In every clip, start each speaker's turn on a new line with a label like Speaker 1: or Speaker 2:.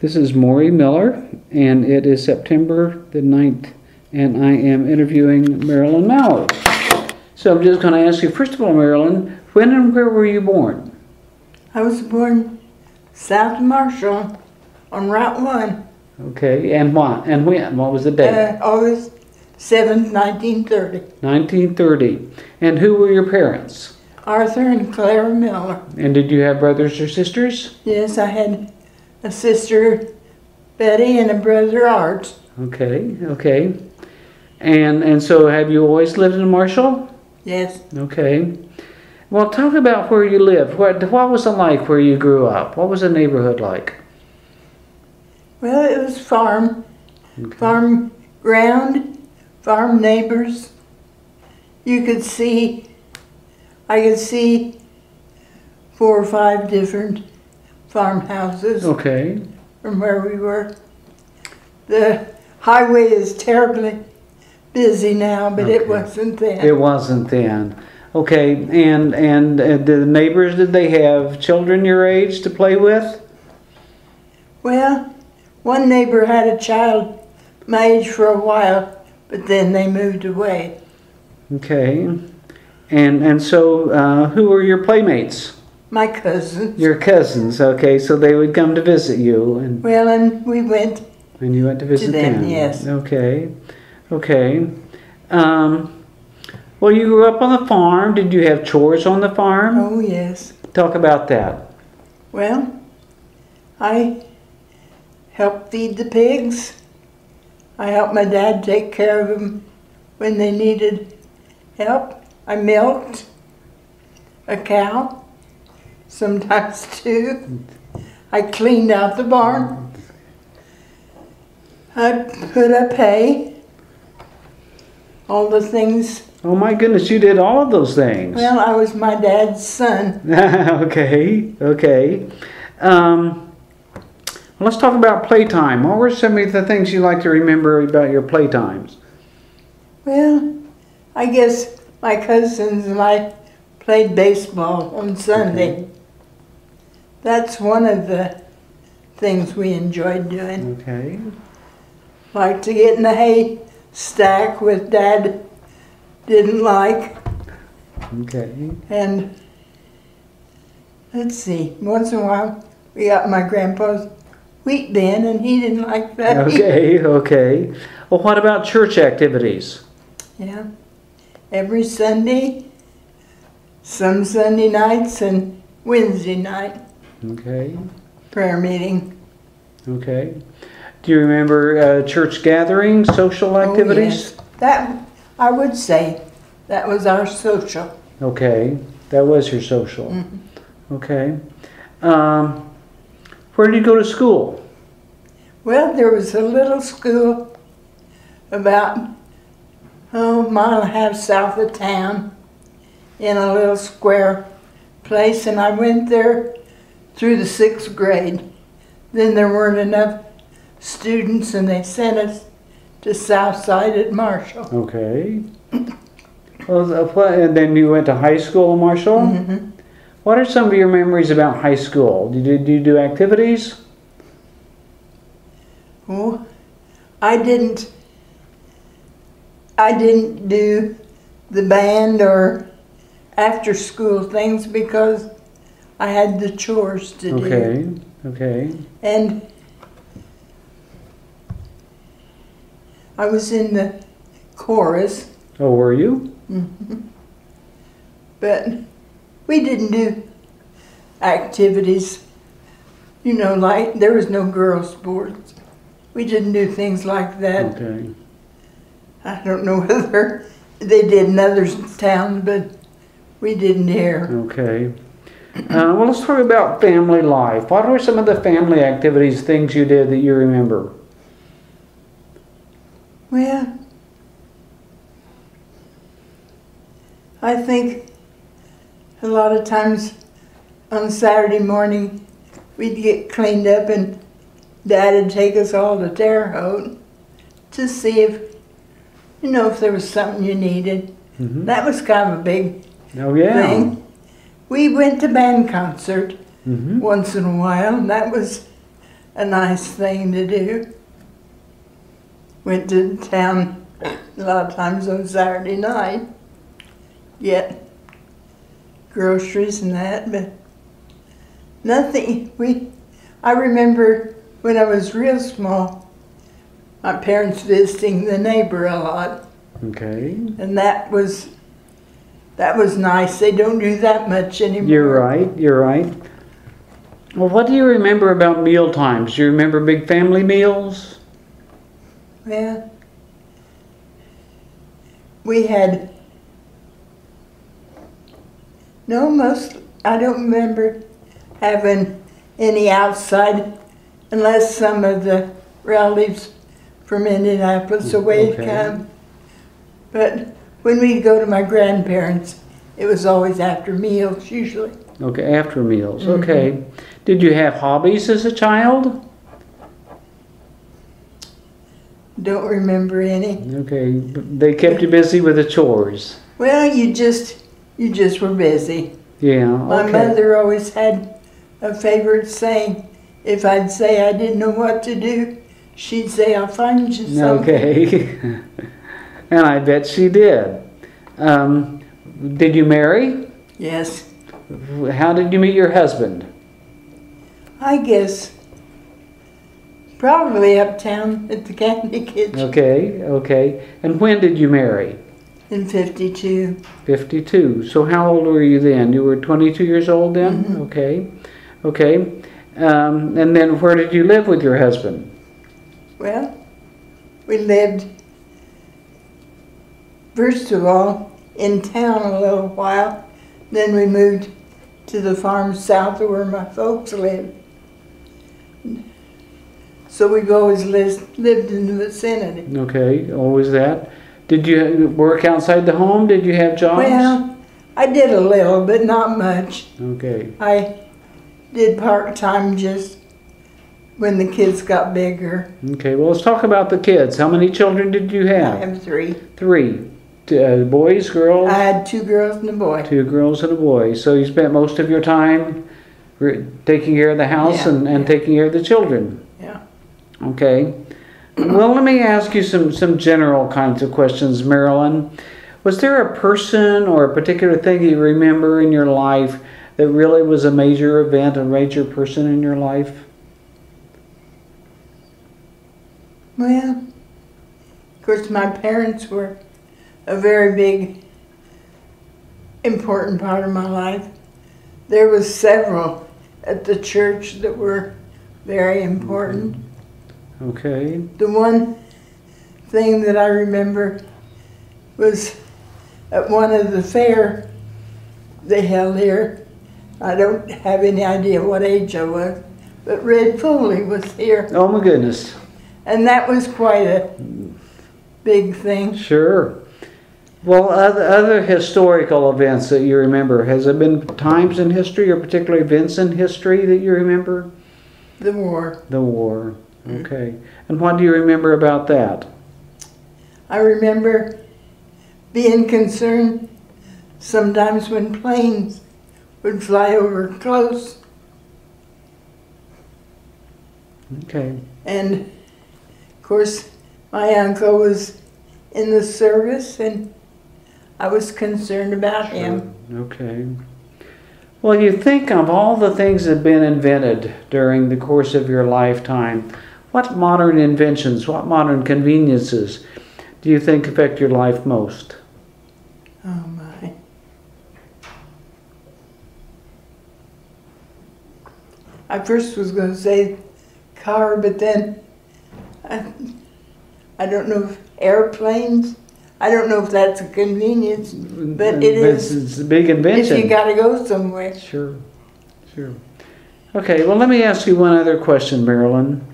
Speaker 1: This is Maury Miller, and it is September the 9th, and I am interviewing Marilyn Maurer. So I'm just going to ask you, first of all, Marilyn, when and where were you born?
Speaker 2: I was born south of Marshall on Route 1.
Speaker 1: Okay, and what? And when? What was the date?
Speaker 2: August 7th, 1930.
Speaker 1: 1930. And who were your parents?
Speaker 2: Arthur and Clara Miller.
Speaker 1: And did you have brothers or sisters?
Speaker 2: Yes, I had a sister, Betty, and a brother, Art.
Speaker 1: Okay, okay. And so have you always lived in Marshall?
Speaker 2: Yes.
Speaker 1: Okay. Well, talk about where you lived. What was it like where you grew up? What was the neighborhood like?
Speaker 2: Well, it was farm.
Speaker 1: Okay.
Speaker 2: Farm ground, farm neighbors. I could see 4 or 5 different farmhouses.
Speaker 1: Okay.
Speaker 2: From where we were. The highway is terribly busy now, but
Speaker 1: Okay.
Speaker 2: it wasn't then.
Speaker 1: It wasn't then. Okay, and the neighbors, did they have children your age to play with?
Speaker 2: Well, one neighbor had a child my age for a while, but then they moved away.
Speaker 1: Okay. And so who were your playmates?
Speaker 2: My cousins.
Speaker 1: Your cousins, okay, so they would come to visit you.
Speaker 2: Well, and we went
Speaker 1: And you went to visit
Speaker 2: to them, yes.
Speaker 1: Okay, okay. Well, you grew up on the farm. Did you have chores on the farm?
Speaker 2: Oh, yes.
Speaker 1: Talk about that.
Speaker 2: Well, I helped feed the pigs. I helped my dad take care of them when they needed help. I milked a cow, sometimes 2. I cleaned out the barn. I put up hay. All the things.
Speaker 1: Oh my goodness, you did all of those things.
Speaker 2: Well, I was my dad's son.
Speaker 1: Okay, okay. Let's talk about playtime. What were some of the things you like to remember about your playtimes?
Speaker 2: Well, I guess my cousins and I played baseball on Sunday.
Speaker 1: Okay.
Speaker 2: That's one of the things we enjoyed doing.
Speaker 1: Okay.
Speaker 2: Like to get in the hay stack with Dad didn't like.
Speaker 1: Okay.
Speaker 2: And let's see, once in a while we got my grandpa's wheat bin and he didn't like that.
Speaker 1: Okay, okay. Well, what about church activities?
Speaker 2: Yeah. Every Sunday, some Sunday nights and Wednesday night
Speaker 1: Okay.
Speaker 2: prayer meeting.
Speaker 1: Okay. Do you remember church gatherings, social activities?
Speaker 2: Oh, yes. That, I would say, that was our social.
Speaker 1: Okay. That was your social.
Speaker 2: Mm-hmm.
Speaker 1: Okay. Where did you go to school?
Speaker 2: Well, there was a little school about a mile and a half south of town in a little square place, and I went there through the 6th grade. Then there weren't enough students, and they sent us to Southside at Marshall.
Speaker 1: Okay. Well, and then you went to high school in Marshall?
Speaker 2: Mm-hmm.
Speaker 1: What are some of your memories about high school? Did you do activities?
Speaker 2: Oh, I didn't do the band or after school things because I had the chores to do.
Speaker 1: Okay, okay.
Speaker 2: And I was in the chorus.
Speaker 1: Oh, were you?
Speaker 2: Mm-hmm. But we didn't do activities, you know, like there was no girls' sports. We didn't do things like that.
Speaker 1: Okay.
Speaker 2: I don't know whether they did in other towns, but we didn't here.
Speaker 1: Okay. Well, let's talk about family life. What were some of the family activities, things you did that you remember?
Speaker 2: Well, I think a lot of times on Saturday morning we'd get cleaned up and Dad would take us all to Terre Haute to see if, you know, if there was something you needed.
Speaker 1: Mm-hmm.
Speaker 2: That was kind of a big
Speaker 1: Oh, yeah.
Speaker 2: thing. We went to band concert
Speaker 1: Mm-hmm.
Speaker 2: once in a while, and that was a nice thing to do. Went to town a lot of times on Saturday night, get groceries and that, but nothing. I remember when I was real small, my parents visiting the neighbor a lot.
Speaker 1: Okay.
Speaker 2: And that was nice. They don't do that much anymore.
Speaker 1: You're right. Well, what do you remember about meal times? Do you remember big family meals?
Speaker 2: Well, we had, I don't remember having any outside unless some of the relatives from Indianapolis away
Speaker 1: Okay.
Speaker 2: come. But when we'd go to my grandparents, it was always after meals usually.
Speaker 1: Okay, after meals. Okay. Did you have hobbies as a child?
Speaker 2: Don't remember any.
Speaker 1: Okay. They kept you busy with the chores.
Speaker 2: Well, you just were busy.
Speaker 1: Yeah.
Speaker 2: My
Speaker 1: Okay.
Speaker 2: mother always had a favorite saying. If I'd say I didn't know what to do, she'd say, I'll find you something.
Speaker 1: Okay. And I bet she did. Did you marry?
Speaker 2: Yes.
Speaker 1: How did you meet your husband?
Speaker 2: I guess probably uptown at the Candy Kitchen
Speaker 1: Okay. And when did you marry?
Speaker 2: in 52.
Speaker 1: 52. So how old were you then? You were 22 years old then?
Speaker 2: Mhm.
Speaker 1: Okay. And then where did you live with your husband?
Speaker 2: Well, we lived, first of all, in town a little while. Then we moved to the farm south of where my folks lived. So we've always lived in the vicinity.
Speaker 1: Okay, always that. Did you work outside the home? Did you have jobs?
Speaker 2: Well, I did a little, but not much.
Speaker 1: Okay.
Speaker 2: I did part-time just when the kids got bigger.
Speaker 1: Okay, well, let's talk about the kids. How many children did you
Speaker 2: I
Speaker 1: have?
Speaker 2: have 3.
Speaker 1: 3. Boys, girls?
Speaker 2: I had 2 girls and a boy.
Speaker 1: 2 girls and a boy. So you spent most of your time taking care of the house
Speaker 2: Yeah,
Speaker 1: and taking care of the children.
Speaker 2: Yeah.
Speaker 1: Okay. Well, let me ask you some general kinds of questions, Marilyn. Was there a person or a particular thing you remember in your life that really was a major event, a major person in your life?
Speaker 2: Well, of course, my parents were a very big, important part of my life. There was several at the church that were very important.
Speaker 1: Okay.
Speaker 2: The one thing that I remember was at one of the fair they held here. I don't have any idea what age I was, but Red Foley was here.
Speaker 1: Oh my goodness.
Speaker 2: And that was quite a big thing.
Speaker 1: Sure. Well, other historical events that you remember, has there been times in history or particular events in history that you remember?
Speaker 2: The war.
Speaker 1: The war. Okay. And what do you remember about that?
Speaker 2: I remember being concerned sometimes when planes would fly over close.
Speaker 1: Okay.
Speaker 2: And of course, my uncle was in the service and I was concerned about him.
Speaker 1: Okay. Well, you think of all the things that have been invented during the course of your lifetime. What modern inventions, what modern conveniences do you think affect your life most?
Speaker 2: Oh my. I first was going to say car, but then I don't know if airplanes, I don't know if that's a convenience, but it is.
Speaker 1: It's a big invention.
Speaker 2: If you got to go somewhere.
Speaker 1: Sure. Okay, well, let me ask you one other question, Marilyn.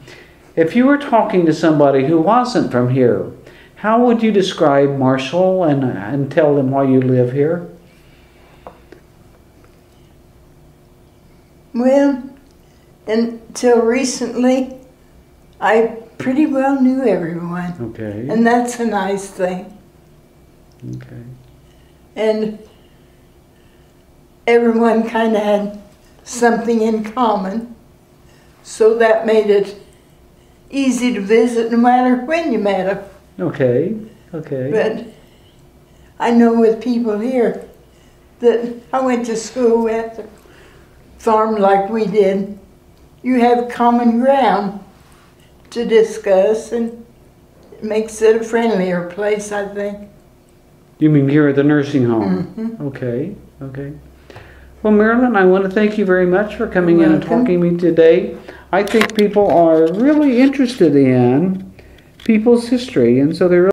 Speaker 1: If you were talking to somebody who wasn't from here, how would you describe Marshall and tell them why you live here?
Speaker 2: Well, until recently, I pretty well knew everyone.
Speaker 1: Okay.
Speaker 2: And that's a nice thing.
Speaker 1: Okay.
Speaker 2: And everyone kind of had something in common. so that made it easy to visit no matter when you met them.
Speaker 1: Okay, okay.
Speaker 2: But I know with people here that I went to school with, farm like we did, you have common ground to discuss, and it makes it a friendlier place, I think.
Speaker 1: You mean here at the nursing home?
Speaker 2: Mm-hmm.
Speaker 1: Okay, okay. Well, Marilyn, I want to thank you very much for coming
Speaker 2: You're
Speaker 1: in and
Speaker 2: welcome.
Speaker 1: talking to me today. I think people are really interested in people's history, and so they're